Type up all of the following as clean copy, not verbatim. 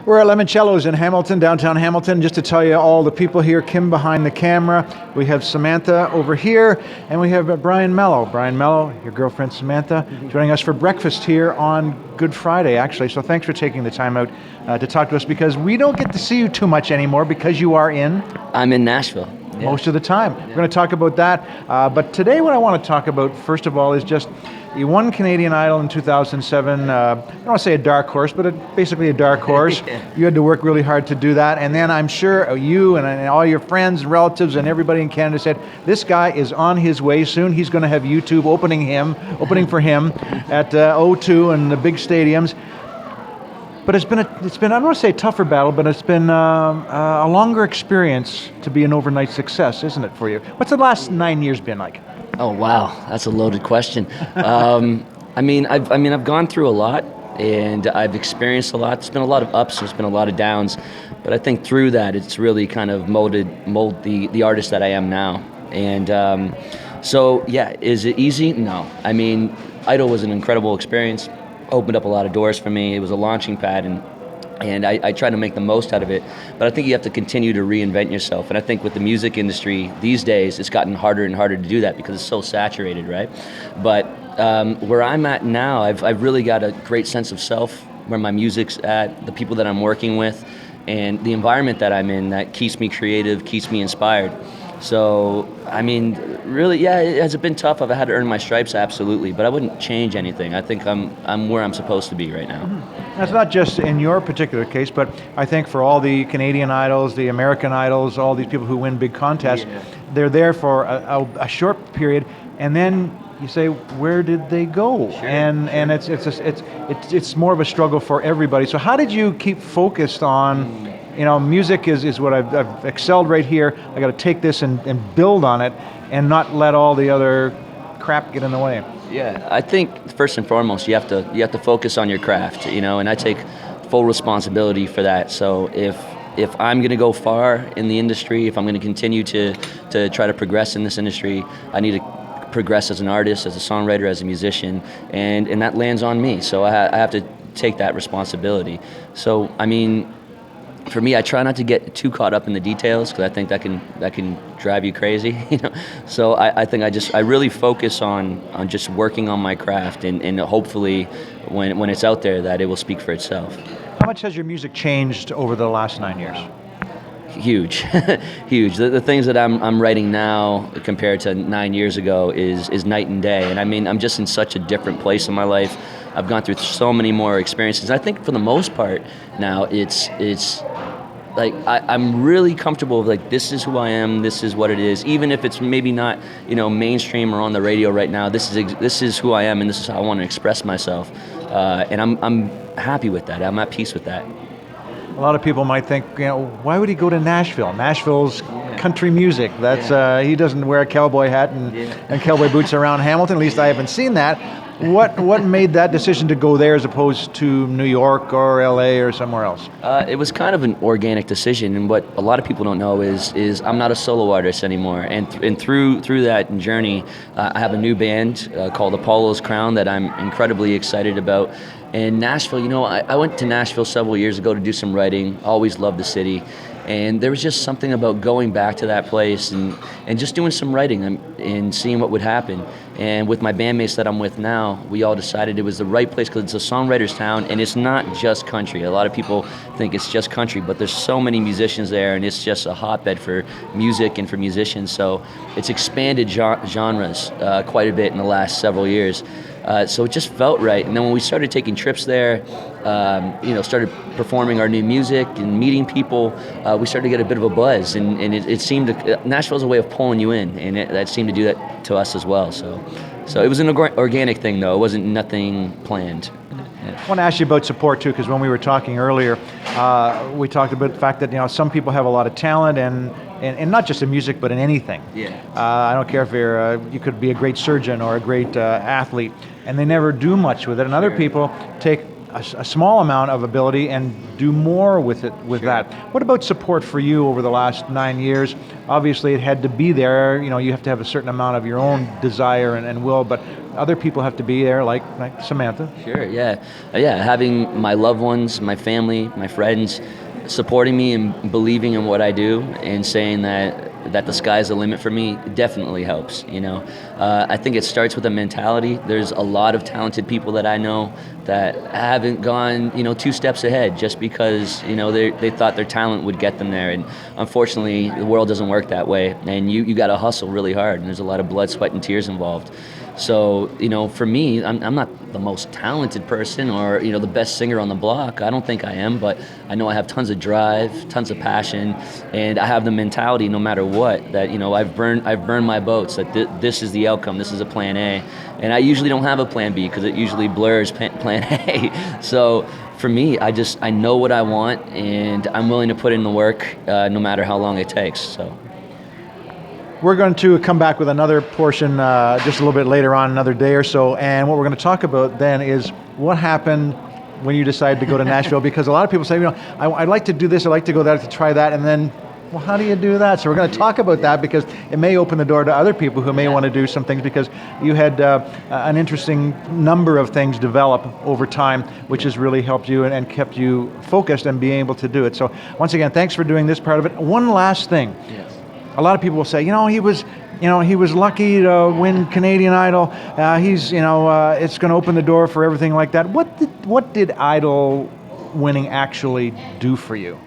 We're at Limoncello's in Hamilton, downtown Hamilton. Just to tell you all the people here, Kim behind the camera, we have Samantha over here, and we have Brian Melo. Brian Melo, your girlfriend Samantha, joining us for breakfast here on Good Friday, actually. So thanks for taking the time out to talk to us, because we don't get to see you too much anymore because you are in... I'm in Nashville. Most of the time. We're going to talk about that. But today what I want to talk about, first of all, is just you won Canadian Idol in 2007. I don't want to say a dark horse, but basically a dark horse. You had to work really hard to do that. And then I'm sure you and all your friends and relatives and everybody in Canada said, this guy is on his way soon. He's going to have YouTube opening for him at O2 and the big stadiums. But it's been I don't want to say a tougher battle, but it's been a longer experience to be an overnight success, isn't it, for you? What's the last 9 years been like? Oh wow, that's a loaded question. I've gone through a lot, and I've experienced a lot. There's been a lot of ups, there's been a lot of downs, but I think through that, it's really kind of molded the artist that I am now. And so yeah, is it easy? No. I mean, Idol was an incredible experience. Opened up a lot of doors for me. It was a launching pad, and I try to make the most out of it. But I think you have to continue to reinvent yourself. And I think with the music industry these days, it's gotten harder and harder to do that because it's so saturated, right? But where I'm at now, I've really got a great sense of self, where my music's at, the people that I'm working with, and the environment that I'm in that keeps me creative, keeps me inspired. So, I mean, really, yeah, has it been tough? I've had to earn my stripes, absolutely, but I wouldn't change anything. I think I'm where I'm supposed to be right now. That's not just in your particular case, but I think for all the Canadian Idols, the American Idols, all these people who win big contests, they're there for a short period, and then you say, where did they go? Sure, and it's more of a struggle for everybody. So how did you keep focused on? You know, music is what I've excelled right here. I got to take this and build on it, and not let all the other crap get in the way. Yeah, I think first and foremost you have to focus on your craft, you know, and I take full responsibility for that. So if I'm going to go far in the industry, if I'm going to continue to try to progress in this industry, I need to progress as an artist, as a songwriter, as a musician, and that lands on me. So I have to take that responsibility. So I mean, for me, I try not to get too caught up in the details, because I think that can drive you crazy, you know. So I think I really focus on just working on my craft, and hopefully when it's out there that it will speak for itself. How much has your music changed over the last 9 years? Huge, huge. The things that I'm writing now compared to 9 years ago is night and day. And I mean, I'm just in such a different place in my life. I've gone through so many more experiences. I think for the most part now, it's like I'm really comfortable with, like, this is who I am, this is what it is. Even if it's maybe not, you know, mainstream or on the radio right now, this is who I am, and this is how I want to express myself. And I'm happy with that. I'm at peace with that. A lot of people might think, you know, why would he go to Nashville? Nashville's country music. That's he doesn't wear a cowboy hat and cowboy boots around Hamilton. At least I haven't seen that. What made that decision to go there as opposed to New York or LA or somewhere else? It was kind of an organic decision, and what a lot of people don't know is I'm not a solo artist anymore. And through that journey, I have a new band called Apollo's Crown that I'm incredibly excited about. And Nashville, you know, I went to Nashville several years ago to do some writing. Always loved the city. And there was just something about going back to that place and just doing some writing and seeing what would happen. And with my bandmates that I'm with now, we all decided it was the right place, because it's a songwriter's town, and it's not just country. A lot of people think it's just country, but there's so many musicians there, and it's just a hotbed for music and for musicians. So it's expanded genres quite a bit in the last several years. So it just felt right. And then when we started taking trips there, you know, started performing our new music and meeting people, we started to get a bit of a buzz. And it seemed to, Nashville's a way of pulling you in, and that seemed to do that to us as well. So it was an organic thing, though. It wasn't nothing planned. I want to ask you about support too, because when we were talking earlier, we talked about the fact that, you know, some people have a lot of talent, and not just in music, but in anything. Yeah. I don't care if you could be a great surgeon or a great athlete, and they never do much with it. And other people take a small amount of ability and do more with it, with that. What about support for you over the last 9 years? Obviously it had to be there, you have to have a certain amount of your own desire and will, but other people have to be there, like Samantha. Sure, yeah. Having my loved ones, my family, my friends supporting me and believing in what I do and saying that the sky's the limit for me definitely helps. I think it starts with a mentality. There's a lot of talented people that I know that haven't gone 2 steps ahead just because they thought their talent would get them there, and unfortunately the world doesn't work that way, and you got to hustle really hard, and there's a lot of blood, sweat, and tears involved. So, for me, I'm not the most talented person or, the best singer on the block. I don't think I am, but I know I have tons of drive, tons of passion, and I have the mentality no matter what that, I've burned my boats, that this is the outcome, this is a plan A. And I usually don't have a plan B because it usually blurs plan A. So for me, I know what I want, and I'm willing to put in the work no matter how long it takes. So. We're going to come back with another portion just a little bit later on, another day or so, and what we're going to talk about then is what happened when you decided to go to Nashville, because a lot of people say, I'd like to do this, I'd like to go there to try that, and then, well, how do you do that? So we're going to talk about that because it may open the door to other people who may want to do some things, because you had an interesting number of things develop over time, which has really helped you and kept you focused and being able to do it. So once again, thanks for doing this part of it. One last thing. Yes. A lot of people will say, he was lucky to win Canadian Idol. It's going to open the door for everything like that. What did Idol winning actually do for you?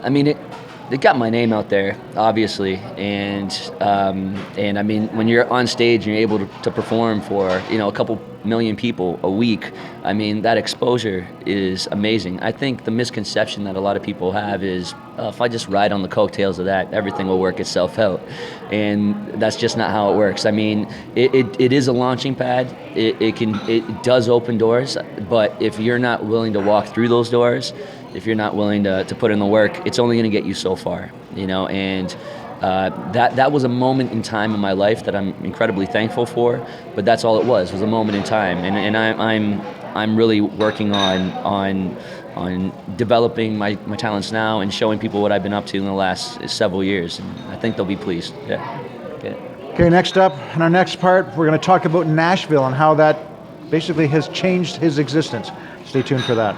I mean, it got my name out there, obviously, and I mean, when you're on stage and you're able to perform for a couple million people a week, I mean, that exposure is amazing. I think the misconception that a lot of people have is, if I just ride on the coattails of that, everything will work itself out, and that's just not how it works. I mean, it is a launching pad. It does open doors, but if you're not willing to walk through those doors, if you're not willing to put in the work, it's only going to get you so far, and that was a moment in time in my life that I'm incredibly thankful for. But that's all it was a moment in time, and I'm really working on developing my talents now and showing people what I've been up to in the last several years, and I think they'll be pleased. Yeah. Okay, next up, in our next part, we're going to talk about Nashville and how that basically has changed his existence. Stay tuned for that.